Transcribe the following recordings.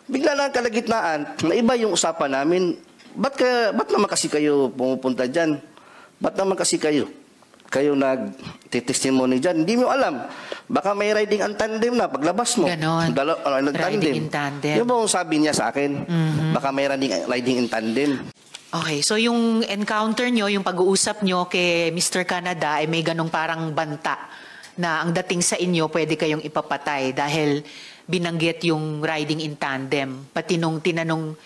Bigla lang kalagitnaan, na iba yung usapan namin. Ba't naman kasi kayo pumupunta dyan? Ba't naman kasi kayo nag-testimony dyan? Hindi mo alam. Baka may riding in tandem na paglabas mo. Ganon. Riding in tandem. Yung bang sabi niya sa akin, baka may riding in tandem. Okay, so yung encounter nyo, yung pag-uusap nyo kay Mr. Canada ay may ganong parang banta na ang dating sa inyo pwede kayong ipapatay dahil binanggit yung riding in tandem. Pati nung tinanong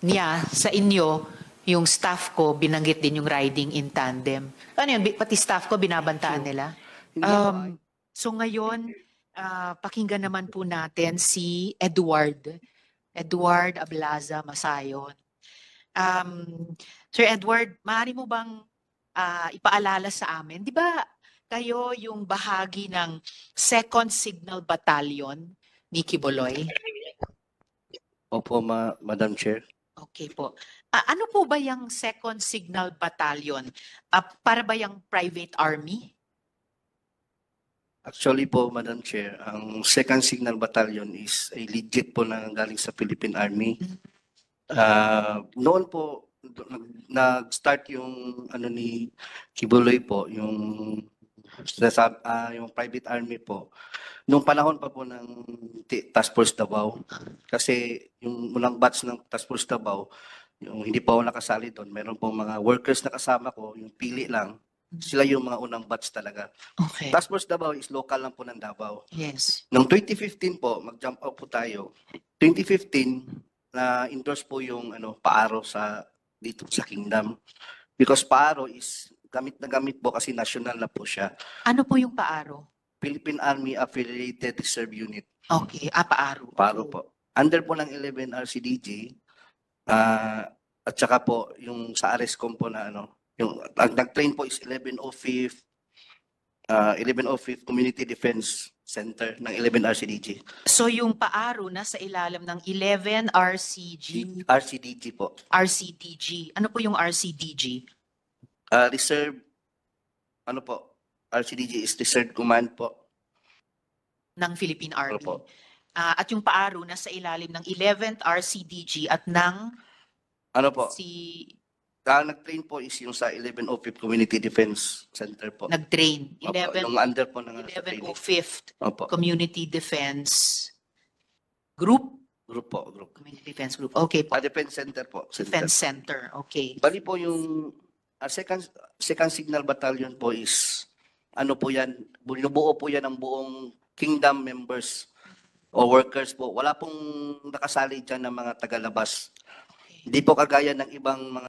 niya sa inyo, yung staff ko, binanggit din yung riding in tandem. Ano yun? Pati staff ko, binabantaan nila? So ngayon, pakinggan naman po natin si Edward Ablaza Masayon. Sir Edward, maaari mo bang ipaalala sa amin? Di ba kayo yung bahagi ng 2nd Signal Battalion ni Quiboloy? Opo, Madam Chair. Okay po. Ano po ba yung 2nd Signal Battalion? Para ba yung private army? Actually po, Madam Chair, ang 2nd Signal Battalion is a legit po na galing sa Philippine Army. Noon po, nag-start yung ni Quiboloy po, yung private army po. Nung panahon pa po ng Task Force Davao, kasi yung unang batch ng Task Force Davao, yung hindi pa ako nakasali doon, meron po mga workers na kasama ko, yung pili lang, sila yung mga unang batch talaga. Okay. Task Force Davao is local lang po ng Davao. Yes. Noong 2015 po, mag-jump out po tayo. 2015, na-endorse po yung Paaro dito sa Kingdom. Because Paaro is gamit na gamit po kasi national na po siya. Ano po yung Paaro? Philippine Army Affiliated Reserve Unit. Okay, Paaro. Paaro po. Under po ng 11 RCDG, at saka po yung sa ARESCOM po na yung nag-train po is 1105th Community Defense Center ng 11 RCDG. So yung Paaro nasa ilalim ng 11 RCDG po. RCDG. Ano po yung RCDG? Reserve, RCDG is Reserve Command po. Ng Philippine Army. Opo. At yung Paaro nasa ilalim ng 11th RCDG at ng nag-train po is yung sa 1105th Community Defense Center po. Nag-train. Nung under po ng 1105th Opo. Community Defense Group? Group. Community Defense Group. Okay po. Defense Center po. Defense Center. Okay. Bali po yung second Signal Battalion po is po yan, binubuo po yan ng buong Kingdom members o workers po. Wala pong nakasali dyan ng mga tagalabas. Hindi po kagaya ng ibang mga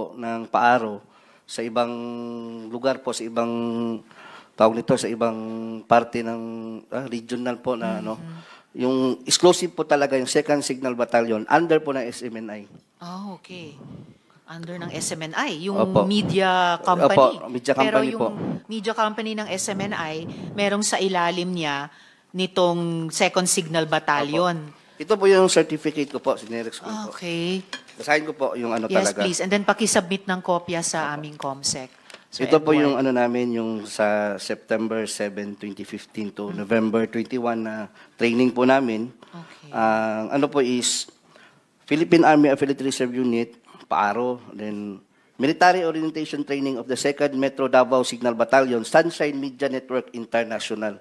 ng Paaro sa ibang lugar po, sa ibang sa ibang parte ng regional po na yung exclusive po talaga yung 2nd Signal Battalion under po ng SMNI. Okay. Under ng SMNI, yung Opo. media company. Opo, media company. Pero yung po. media company ng SMNI, merong sa ilalim niya nitong 2nd Signal Battalion. Opo. Ito po yung certificate ko po, sinerex ko po. Okay. Basahin ko po yung Yes, talaga. please. And then pakisubmit ng kopya sa aming COMSEC. Sir Ito po Edward. yung namin, yung sa September 7, 2015 to November 21 na training po namin. Okay. Ang po is Philippine Army Affiliated Reserve Unit, Paaro, then Military Orientation Training of the 2nd Metro Davao Signal Battalion, Sunshine Media Network International.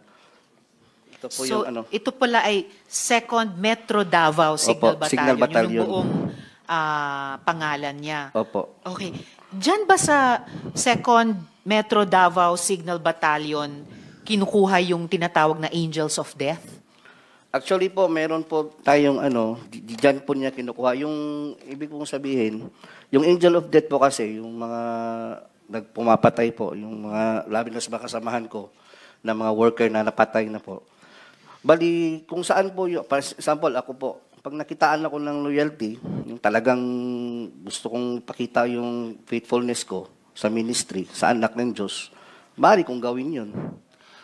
Ito po So, yung ito pala ay 2nd Metro Davao Signal Opo, Battalion. Signal Battalion. Yung buong pangalan niya. Opo. Okay. Diyan ba sa 2nd Metro Davao Signal Battalion kinukuha yung tinatawag na Angels of Death? Actually po, meron po tayong diyan po niya kinukuha. Yung ibig kong sabihin, yung Angel of Death po kasi, yung mga nagpumapatay po, yung mga labi na sa mga kasamahan ko, na mga worker na napatay na po. Bali, kung saan po, for example, ako po, pag nakitaan ako ng loyalty, yung talagang gusto kong pakita yung faithfulness ko sa ministry, sa anak ng Diyos, maaari kong gawin yun.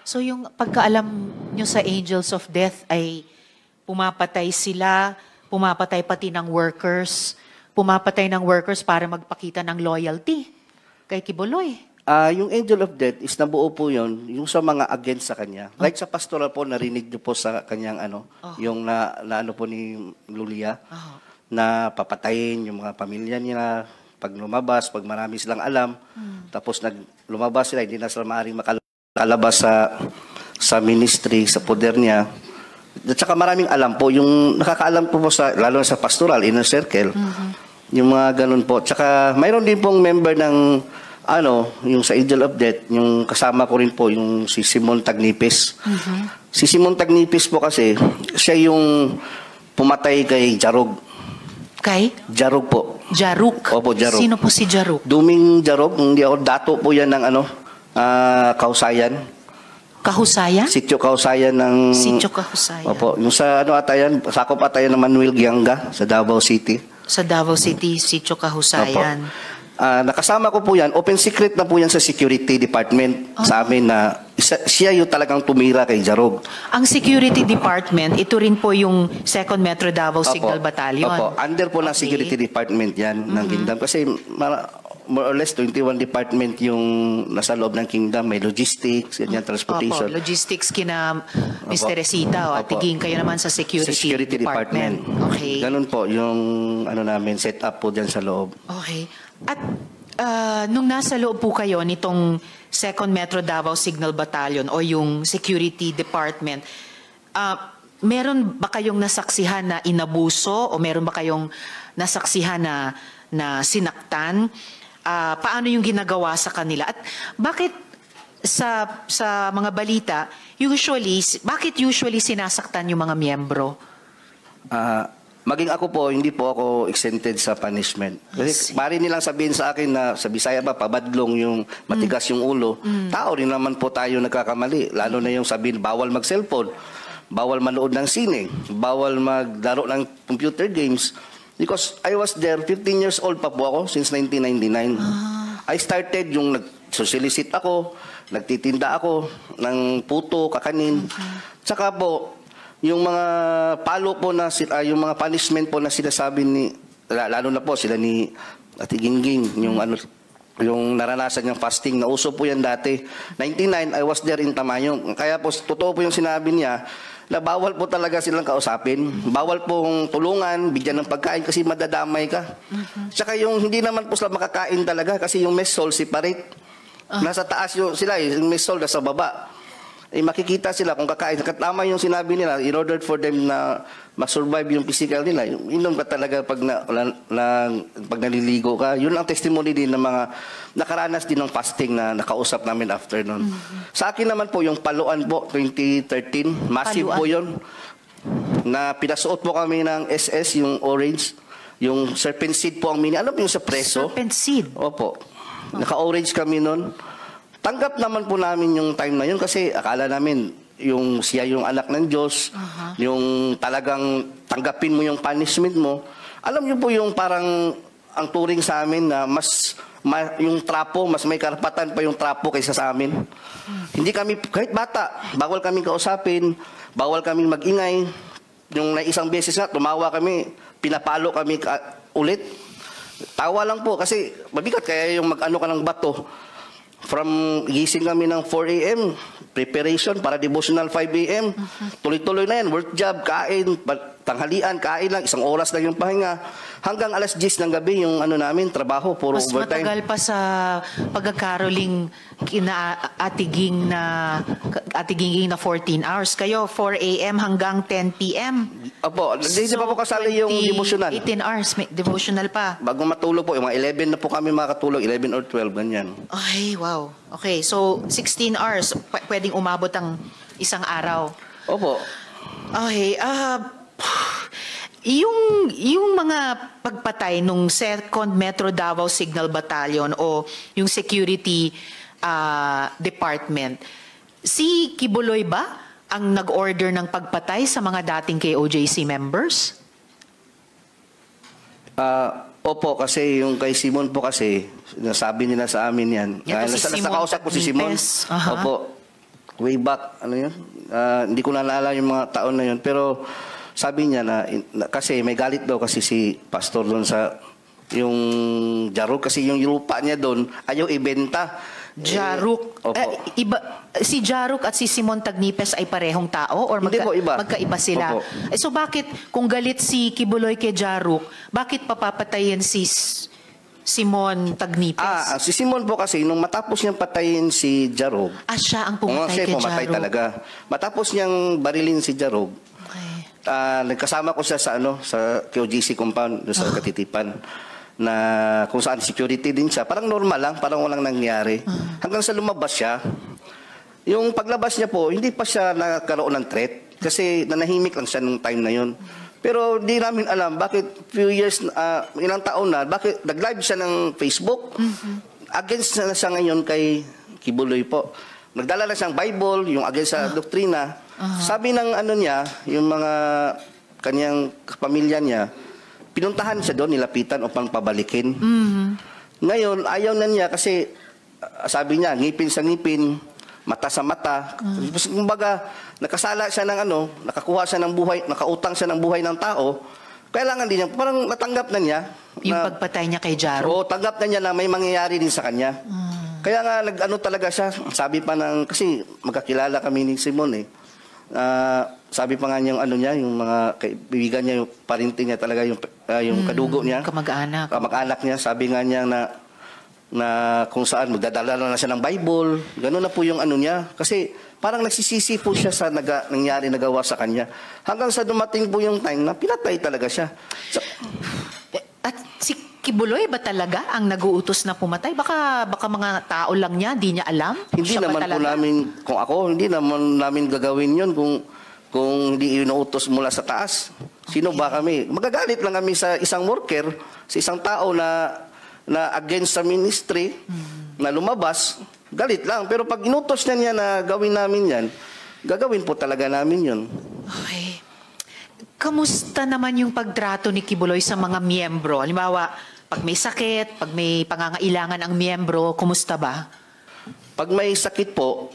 So yung pagkaalam nyo sa Angels of Death ay pumapatay sila, pumapatay pati ng workers, pumapatay ng workers para magpakita ng loyalty kay Quiboloy. Yung angel of death is nabuo po yun, yung sa mga against sa kanya. Like sa pastoral po, narinig niyo po sa kanyang yung na ano po ni Lulia, na papatayin yung mga pamilya niya pag lumabas, pag marami silang alam, tapos lumabas sila, hindi na sila maaaring makalabas sa ministry, sa poder niya. At saka maraming alam po, yung nakakaalam po lalo na sa pastoral, inner circle, yung mga ganun po. Tsaka mayroon din pong member ng yung sa Angel of Death, yung kasama ko rin po, yung si Simon Tagnipis. Si Simon Tagnipis po kasi, siya yung pumatay kay Jarog. Kay? Jarog po. Jaruk? Opo, Jarog. Sino po si Jaruk? Duming Jarog, hindi ako, dato po yan ng Kausayan. Kahusayan? Sityo Kausayan ng... Sityo Kahusayan. Opo, yung sa atayan, sakop atayan ng Manuel Gianga sa Davao City. Sa Davao City, Sityo Kahusayan. Opo. Nakasama ko po yan, open secret na po yan sa security department sa amin na siya yung talagang tumira kay Jarog. Ang security department, ito rin po yung 2nd Metro Davao Signal Battalion. Opo, under po ng security department yan ng Kingdom. Kasi more or less 21 department yung nasa loob ng Kingdom. May logistics, ganyan, transportation. Opo, logistics kina Mr. Resita. At tiging kayo naman sa security department. Okay. Ganun po yung namin set up po dyan sa loob. Okay. At nung nasa loob po kayo nitong 2nd Metro Davao Signal Battalion o yung security department, meron ba kayong nasaksihan na inabuso o meron ba kayong nasaksihan na sinaktan? Paano yung ginagawa sa kanila? At bakit sa mga balita, bakit usually sinasaktan yung mga miyembro? Maging ako po, hindi po ako exempted sa punishment. Kasi mari nilang sabihin sa akin na sa Bisaya ba, pabadlong yung matigas yung ulo. Tao rin naman po tayo nagkakamali. Lalo na yung sabihin, bawal mag-cellphone, bawal manood ng sine, bawal maglaro ng computer games. Because I was there, 15 years old pa po ako, since 1999. I started yung nag-solicit ako, nagtitinda ako ng puto, kakanin. Tsaka po, yung mga palo po yung mga punishment po na sinasabi lalo na po sila ni Ate Gingging, yung naranasan niyang fasting, na uso po yan dati. 99, I was there in Tamayong. Kaya po, totoo po yung sinabi niya, na bawal po talaga silang kausapin. Bawal pong tulungan, bigyan ng pagkain kasi madadamay ka. Tsaka yung hindi naman po sila makakain talaga kasi yung mess hall separate. Nasa taas sila, yung mess hall nasa baba. Makikita sila kung kakain. Tama yung sinabi nila, in order for them na ma-survive yung physical nila, inom ka talaga pag naliligo ka. Yun ang testimony din ng mga nakaranas din ng fasting na nakausap namin after nun. Sa akin naman po, yung Paluan po, 2013, massive po yun. Na pinasuot po kami ng SS, yung orange, yung serpent seed po ang alam mo yung sa preso? Serpent seed? Opo. Naka-orange kami nun. Tanggap naman po namin yung time na yun kasi akala namin siya yung anak ng Diyos, yung talagang tanggapin mo yung punishment mo. Alam niyo po yung parang ang turing sa amin na yung trapo, mas may karapatan pa yung trapo kaysa sa amin. Hindi kami, kahit bata, bawal kami kausapin, bawal kami magingay. Yung isang beses nga, tumawa kami, pinapalo kami ulit. Tawa lang po kasi mabigat kaya yung mag-ano ka ng bato. From gising kami ng 4 a.m., preparation para devotional 5 a.m. Tuloy-tuloy na yan, work job, kain, tanghalian, kain lang, 1 oras lang yung pahinga. Hanggang alas 10 ng gabi yung namin, trabaho, puro mas overtime. Mas matagal pa sa pagkakaroling atiging na 14 hours. Kayo, 4 a.m. hanggang 10 p.m. Opo, hindi pa po kasali yung devotional. 18 hours, may devotional pa. Bago matulog po, yung mga 11 na po kami makatulog, 11 or 12, ganyan. Ay, wow. Okay, so 16 hours, pwedeng umabot ang isang araw. Opo. Okay, yung mga pagpatay nung 2nd Metro Davao Signal Battalion o yung security department, si Kibuloy ba ang nag-order ng pagpatay sa mga dating KOJC members? Opo, kasi yung kay Simon po kasi, nasabi nila sa amin yan. Nakausap ko si Simon. Opo, way back, yun? Hindi ko naalala yung mga taon na yun. Pero sabi niya kasi may galit daw kasi si pastor doon sa yung Jarog. Kasi yung lupa niya doon, ayaw ibenta. Jaruk. Opo. Si Jaruk at si Simon Tagnipes ay parehong tao or Hindi po, iba. magkaiba sila? Opo. So bakit kung galit si Kibuloy kay Jaruk, bakit papapatayin si Simon Tagnipes? Si Simon po kasi, nung matapos niyang patayin si Jarog, Siya ang pumatay siya kay pumatay Jaruk. talaga. Matapos niyang barilin si Jarog, Okay. nagkasama ko siya sa QGC compound, doon sa Katitipan, na kung saan security din siya. Parang normal lang, parang walang nangyari. Hanggang sa lumabas siya. Yung paglabas niya po, hindi pa siya nagkaroon ng threat kasi nanahimik lang siya nung time na yun. Pero di namin alam bakit few years, ilang taon na, bakit nag-live siya ng Facebook. Against na siya ngayon kay Kibuloy po. Nagdala na siyang Bible, yung against sa doktrina. Sabi ng niya, yung mga kanyang pamilya niya, pinuntahan siya doon, nilapitan upang pabalikin. Ngayon, ayaw na niya kasi sabi niya, ngipin sa ngipin, mata sa mata. Kumbaga, nakasala siya ng nakakuha siya ng buhay, nakautang siya ng buhay ng tao, kailangan din niya, parang natanggap na niya. Yung pagpatay niya kay Jaruk? Oo, tanggap na niya na may mangyayari din sa kanya. Kaya nga, talaga siya, sabi pa kasi magkakilala kami ni Simon eh. Sabi pa nga niyang yung mga kaibigan niya, yung parinting niya talaga, yung kadugo niya. Kamag-anak. Kamag-anak niya, sabi nga niya na kung saan magdadala na siya ng Bible. Gano'n na po yung niya. Kasi parang nagsisisi po siya sa nangyari, nagawa sa kanya. Hanggang sa dumating po yung time na pinatay talaga siya. At si Kibuloy ba talaga ang nag-uutos na pumatay? Baka mga tao lang niya, di niya alam? Hindi Siya ba naman po talaga? namin, kung ako, hindi naman namin gagawin yun kung hindi inuutos mula sa taas. Sino ba kami? Magagalit lang kami sa isang worker, sa isang tao na against sa ministry, na lumabas, galit lang. Pero pag inutos na niya na gawin namin yan, gagawin po talaga namin yun. Okay. Kamusta naman yung pagtrato ni Kibuloy sa mga miyembro? Halimbawa, pag may sakit, pag may pangangailangan ang miyembro, kumusta ba? Pag may sakit po,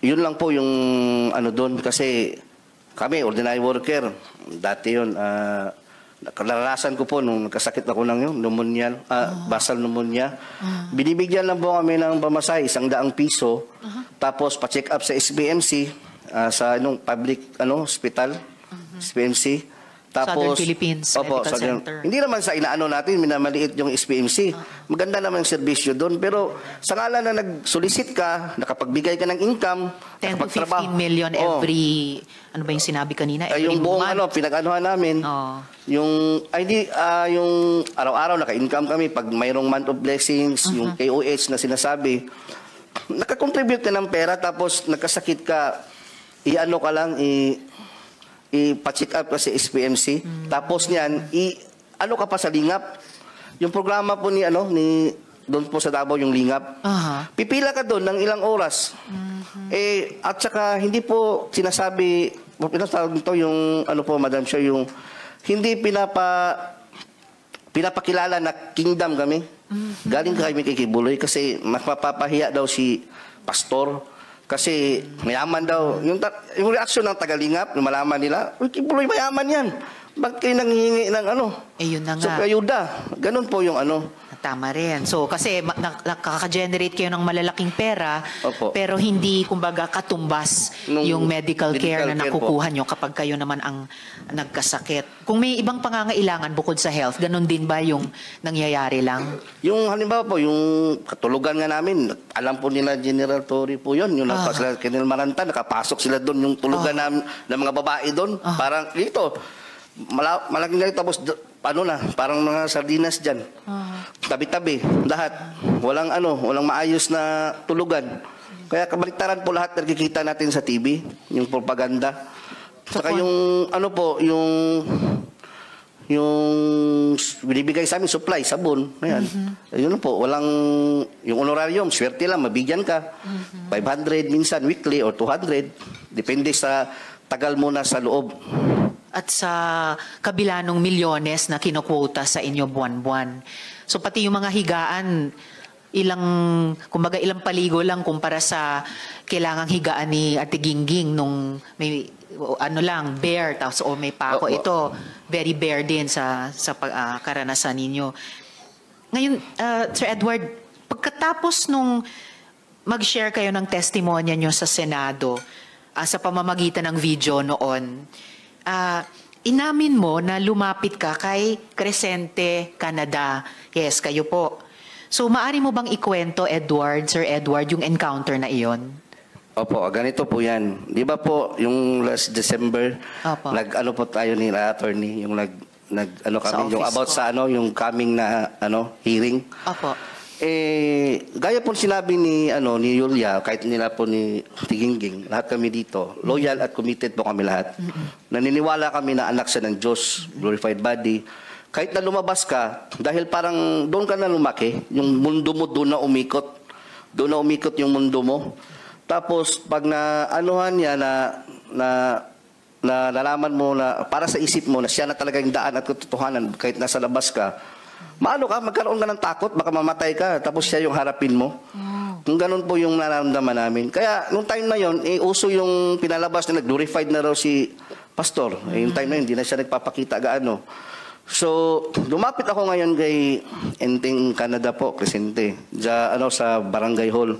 yun lang po yung doon. Kasi kami, ordinary worker, dati yun, naranasan ko po nung nagkasakit ako ng pneumonia, basal pneumonia. Binibigyan lang po kami ng pamasahe, 100 piso. Tapos pa-check up sa SBMC, sa public hospital, SBMC. Southern Tapos, Philippines Medical Center. Hindi naman sa natin, minamaliit yung SPMC. Maganda naman yung serbisyo doon. Pero sa ngalan na nag-solicit ka, nakapagbigay ka ng income, 10 to 15 million every, ano ba yung sinabi kanina? Every yung buong month. pinag-anuhan namin, yung araw-araw naka-income kami pag mayroong month of blessings, yung KOH na sinasabi, nakakontribute ka ng pera tapos nagkasakit ka, ka lang, ipa-check up ka sa SPMC. Tapos niyan, ka pa sa Lingap. Yung programa po ni doon po sa Davao yung Lingap. Pipila ka doon ng ilang oras. At saka hindi po sinasabi, yung Madam Chair, yung hindi pinapakilala na kingdom kami. Galing kami kay Kibuloy kasi mapapahiya daw si pastor. Kasi mayaman daw. Yung reaksyon ng Tagalingap, yung malaman nila, uy, Kibuloy, mayaman yan. Bakit kayo nanghihingi ng yun na So, nga. ayuda. Ganun po yung Tama rin. So, kasi nakaka-generate kayo ng malalaking pera, Opo. pero hindi, kumbaga, katumbas yung medical care na nakukuha nyo kapag kayo naman ang nagkasakit. Kung may ibang pangangailangan bukod sa health, ganun din ba yung nangyayari lang? Yung halimbawa po, yung katulugan nga namin, alam po nila General Torre po yun. Yung sila Colonel Maranta, nakapasok sila doon, yung tulugan namin ng mga babae doon. Parang dito, malaking ganito, tapos parang mga sardinas dyan. Tabi-tabi, lahat. Walang maayos na tulugan. Kaya kabaliktaran po lahat nakikita natin sa TV, yung propaganda. Saka yung binibigay sa amin supply, sabon. Ayan. Yun po, yung honorarium, swerte lang, mabigyan ka. 500 minsan weekly or 200. Depende sa tagal mo na sa loob. At sa kabila ng milyones na kinukwota sa inyo buwan-buwan. So pati yung mga higaan, ilang paligo lang kumpara sa kailangang higaan ni Ate Gingging nung may bare tapos may pako. Ito very bare din sa karanasan ninyo. Ngayon, Sir Edward, pagkatapos nung mag-share kayo ng testimonya nyo sa Senado sa pamamagitan ng video noon, inamin mo na lumapit ka kay Crescente Canada. Yes, kayo po. So, maari mo bang ikwento, Sir Edward, yung encounter na iyon? Opo, ganito po yan. Di ba po, yung last December, Opo. nag-ano po tayo ni attorney, yung ano Sa kami, yung office about ko. sa yung coming na hearing. Opo. Gaya po sinabi ni Yulia, kahit nila po ni Tiginging, lahat kami dito, loyal at committed po kami lahat. Naniniwala kami na anak siya ng Diyos, glorified body. Kahit na lumabas ka, dahil parang doon ka na lumaki, yung mundo mo doon na umikot. Doon na umikot yung mundo mo. Tapos pag na-anuhan niya na nalaman mo na para sa isip mo na siya na talaga yung daan at katotohanan kahit nasa labas ka, magkaroon ka ng takot, baka mamatay ka, tapos siya yung harapin mo. Kung ganun po yung nararamdaman namin. Kaya, nung time na yon, uso yung pinalabas na nag-glorified na raw si Pastor. Yung time na yun, hindi na siya nagpapakita gaano. So, lumapit ako ngayon kay Enteng Canada po, Crescente, sa Barangay Hall.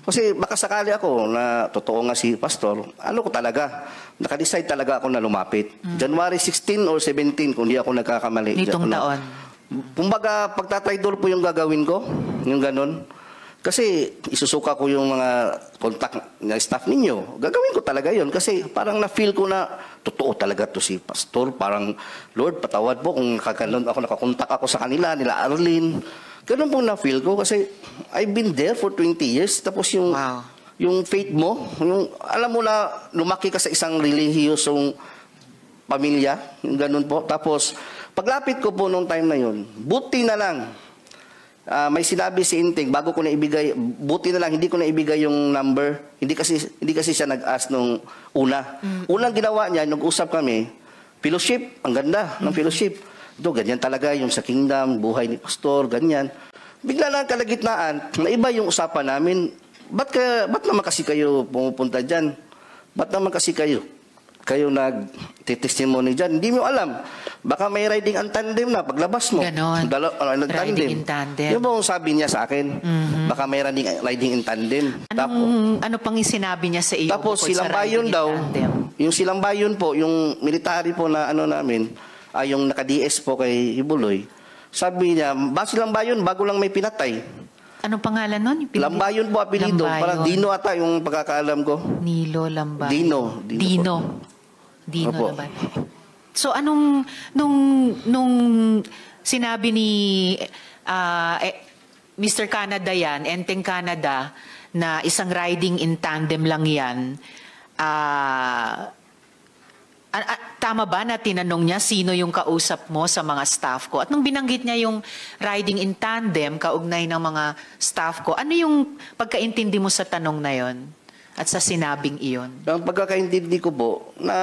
Kasi baka sakali ako na totoo nga si Pastor, ko talaga, naka-decide talaga ako na lumapit. January 16 or 17, kung di ako nagkakamali. Nitong taon. Kumbaga, pagtatraidor po yung gagawin ko, yung ganun. Kasi isusuka ko yung mga contact na staff ninyo. Gagawin ko talaga yon kasi parang na-feel ko na totoo talaga to si Pastor. Parang, Lord, patawad po kung nakakontak ako sa kanila, nila Arlene. Ganun po na-feel ko kasi I've been there for 20 years. Tapos yung, Wow. yung faith mo, alam mo na lumaki ka sa isang relihiyosong pamilya, yung ganun po. Tapos, paglapit ko po nung time na yun, buti na lang, may sinabi si Inteng, bago ko na ibigay, buti na lang, hindi ko na ibigay yung number. Hindi kasi siya nag-ask nung una. Unang ginawa niya, nag-usap kami, fellowship, ang ganda ng fellowship. Ito, ganyan talaga yung sa kingdom, buhay ni Pastor, ganyan. Bigla lang kalagitnaan, naiba yung usapan namin. Ba't naman kasi kayo pumupunta dyan? Ba't naman kasi kayo nag-testimony dyan? Hindi mo alam. Baka may riding in tandem na paglabas mo. Ganon. Riding in tandem. Yung bang sabi niya sa akin, baka may riding in tandem. Ano pang sinabi niya sa iyo? Tapos bukod sa silang bayon riding in daw, tandem? yung silang bayon po, yung military po na namin, yung naka-DS po kay Ibuloy, sabi niya, silang bayon, bago lang may pinatay. Anong pangalan nun? Lambayon po apelido. Lambayon. Parang Dino ata yung pagkakaalam ko. Nilo Lambayon. Dino Lambayon. Opo. So nung sinabi ni Mr. Canada yan, Enteng Canada, na isang riding in tandem lang yan, tama ba na tinanong niya sino yung kausap mo sa mga staff ko? At nung binanggit niya yung riding in tandem, kaugnay ng mga staff ko, ano yung pagkaintindi mo sa tanong na yon at sa sinabing iyon? Ang pagkakaintindi ko po, na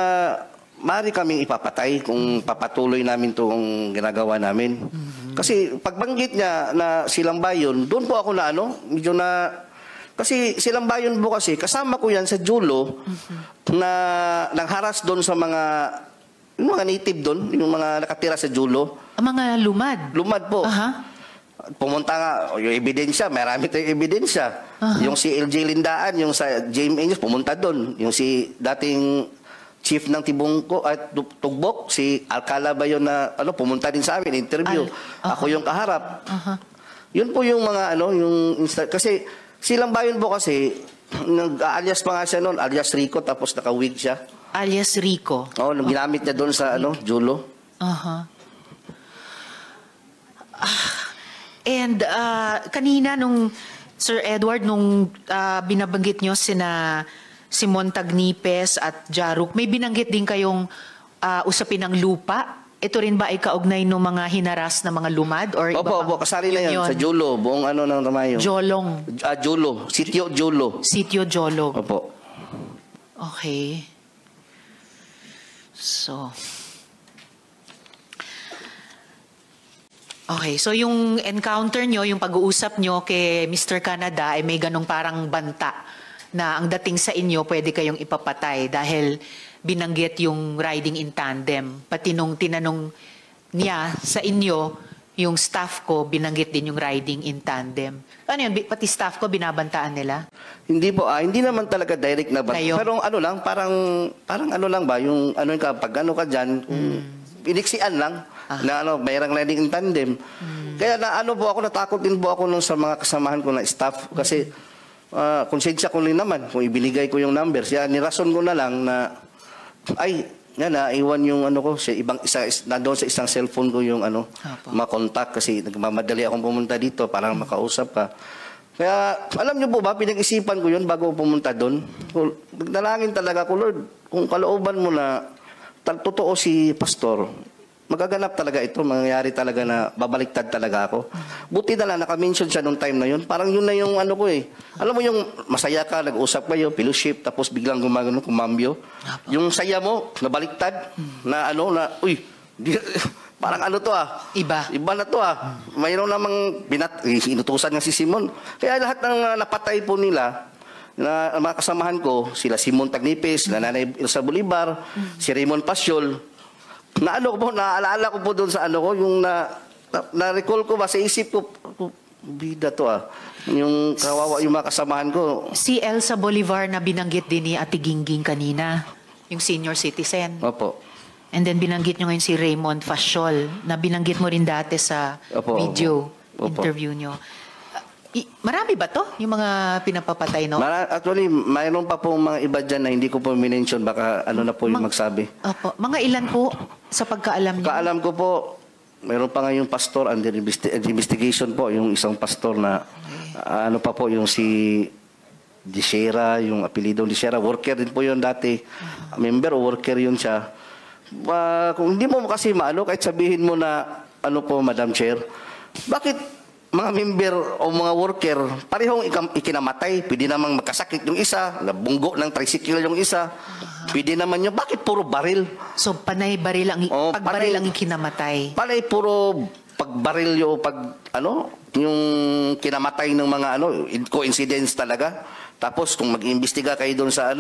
maaari kaming ipapatay kung papatuloy namin itong ginagawa namin. Kasi pagbanggit niya na silang bayon, doon po ako na medyo na... Kasi silang bayon po kasi, kasama ko yan sa Julo, na nangharas doon sa yung mga native doon, yung mga nakatira sa Julo. Ang mga lumad? Lumad po. Aha. Pumunta nga, yung ebidensya, marami tayong ebidensya. Yung si LJ Lindaan, yung sa JMA, pumunta doon. Yung si dating chief ng Tibungko at Tugbok, si Alcala ba yun na pumunta din sa amin, interview. Ako yung kaharap. Yun po yung mga kasi silang bayon po kasi, nag-alias pa nga siya noon, alias Rico, tapos naka-wig siya. Alias Rico. Oo, nung ginamit niya doon sa Julo. And kanina nung Sir Edward, nung binabanggit nyo si Montagnipes at Jaruk, may binanggit din kayong usapin ng lupa. Ito rin ba ay kaugnay ng mga hinaras na mga lumad? Or iba Opo, kasali na yan sa Julo, buong ng Tamayo. Jolong. Julo, Sitio Julo. Sitio Jolong. Opo. Okay. So yung encounter nyo, yung pag-uusap nyo kay Mr. Canada ay may ganong parang banta na ang dating sa inyo pwede kayong ipapatay dahil binanggit yung riding in tandem. Pati nung tinanong niya sa inyo yung staff ko, binanggit din yung riding in tandem. Ano yun, pati staff ko, binabantaan nila? Hindi po, hindi naman talaga direct na Kayo? pero ano lang, parang ano lang ba, yung ano ka, pag ano ka dyan, kung iniksian lang, na ano, mayroong riding in tandem. Kaya na ano po ako, natakot din po ako nung sa mga kasamahan ko na staff, kasi konsensya ko rin naman, kung ibinigay ko yung numbers, yan, nirason ko na lang na, naiwan yung ano ko, nandoon sa isang cellphone ko yung ano, Apo. makontak kasi nagmamadali akong pumunta dito para makausap ka. Kaya, alam niyo po ba, pinag-isipan ko yun bago pumunta doon. Nagdalangin talaga ko, Lord, kung kalooban mo na totoo si Pastor, magaganap talaga ito, mangyayari talaga na babaliktad talaga ako. Buti na lang, naka-mention siya nung time na yun. Parang yun na yung ano ko eh. Alam mo yung masaya ka, nag-usap kayo, fellowship, tapos biglang gumagano, kumambyo. Yung saya mo, nabaliktad, na ano, na, parang ano to Iba. Iba na to Mayroon namang inutusan nga si Simon. Kaya lahat ng napatay po nila, na mga kasamahan ko, sila Simon Tagnipes, sila Nanay Elsa Bolivar, si Raymond Pasyol, naaalala ko po doon sa ano ko, yung na-recall ko ba sa isip ko, bida to yung kawawa yung mga kasamahan ko. Si Elsa Bolivar na binanggit din ni Ate Gingging kanina, yung senior citizen. Opo. And then binanggit nyo ngayon si Raymond Fasiol, na binanggit mo rin dati sa video interview nyo. Marami ba to? Yung mga pinapapatay, no? Actually, mayroon pa po mga iba dyan na hindi ko po minention. Baka ano na po yung magsabi. Opo. Mga ilan po sa pagkaalam niyo? Kaalam ko po, mayroon pa nga yung pastor under investigation po. Yung isang pastor na ano pa po yung si Disera, yung apelidong Disera. Worker din po yun dati. Member o worker yun siya. Kung hindi mo kasi maano, kahit sabihin mo na ano po, Madam Chair, bakit mga member o mga worker, parehong ikinamatay. Pwede namang magkasakit yung isa, nabunggo ng tricycle yung isa. Pwede naman yung, bakit puro baril? So, panay-baril ang, pagbaril ang ikinamatay. Panay puro pagbaril yung yung kinamatay ng mga coincidence talaga. Tapos, kung mag-imbestiga kayo doon sa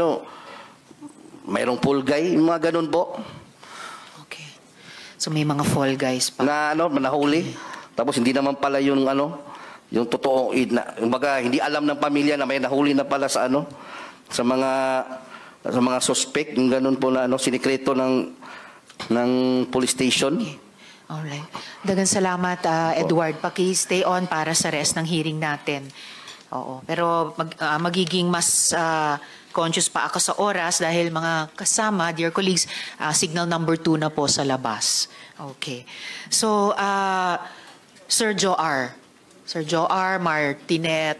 mayroong pool guy, yung mga ganun po. Okay. So, may mga fall guys pa. Na nahuli. Tapos hindi naman pala yung yung totoo, hindi alam ng pamilya na may nahuli na pala sa sa mga suspect, yung ganun po na sinikreto ng police station. Okay. Alright. Dagan salamat, Edward. Paki-stay on para sa rest ng hearing natin. Oo. Pero magiging mas conscious pa ako sa oras dahil mga kasama, dear colleagues, signal number 2 na po sa labas. Okay. So, Sir Joar, Martinet,